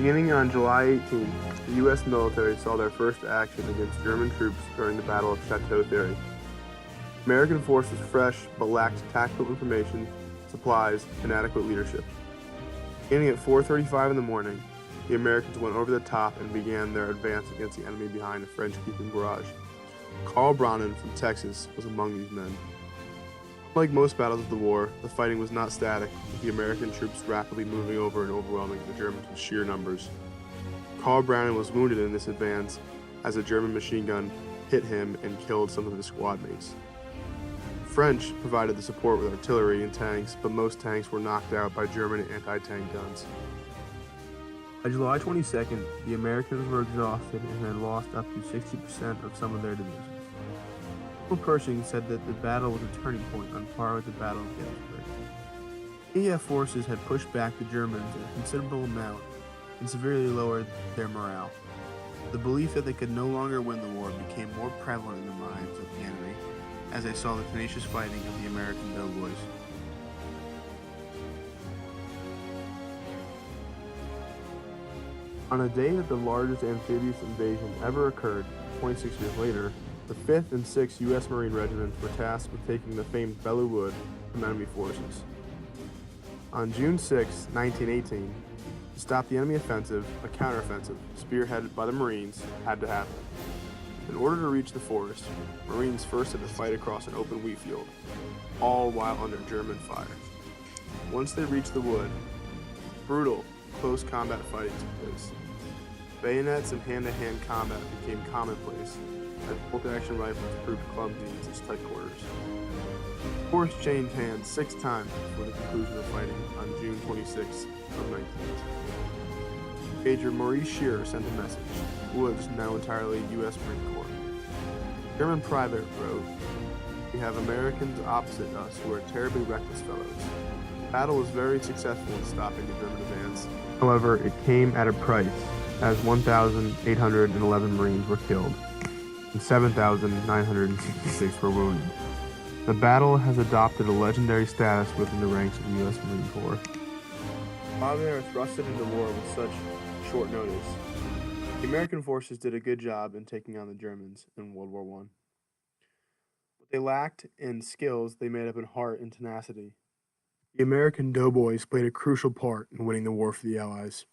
Beginning on July 18th, the U.S. military saw their first action against German troops during the Battle of Chateau Thierry. American forces fresh but lacked tactical information, supplies, and adequate leadership. Beginning at 4:35 in the morning, the Americans went over the top and began their advance against the enemy behind a French-keeping barrage. Carl Brownon from Texas was among these men. Like most battles of the war, the fighting was not static, with the American troops rapidly moving over and overwhelming the Germans with sheer numbers. Carl Brownon was wounded in this advance as a German machine gun hit him and killed some of his squad mates. The French provided the support with artillery and tanks, but most tanks were knocked out by German anti-tank guns. By July 22nd, the Americans were exhausted and had lost up to 60% of some of their divisions. Pershing said that the battle was a turning point on par with the Battle of Gettysburg. AEF forces had pushed back the Germans a considerable amount and severely lowered their morale. The belief that they could no longer win the war became more prevalent in the minds of the enemy as they saw the tenacious fighting of the American doughboys. On a day that the largest amphibious invasion ever occurred, 26 years later, the 5th and 6th U.S. Marine Regiments were tasked with taking the famed Belleau Wood from enemy forces. On June 6, 1918, to stop the enemy offensive, a counteroffensive, spearheaded by the Marines, had to happen. In order to reach the forest, Marines first had to fight across an open wheat field, all while under German fire. Once they reached the wood, brutal, close combat fighting took place. Bayonets and hand-to-hand combat became commonplace, as bolt-action rifles proved clumsy in its tight quarters. The force changed hands 6 times before the conclusion of fighting on June 26 of 1918. Major Maurice Shearer sent a message. Woods, now entirely U.S. Marine Corps. German private wrote, "We have Americans opposite us who are terribly reckless fellows. The battle was very successful in stopping the German advance. However, it came at a price, as 1,811 Marines were killed and 7,966 were wounded. The battle has adopted a legendary status within the ranks of the U.S. Marine Corps." While they were thrusted into war with such short notice, the American forces did a good job in taking on the Germans in World War I. What they lacked in skills, they made up in heart and tenacity. The American doughboys played a crucial part in winning the war for the Allies.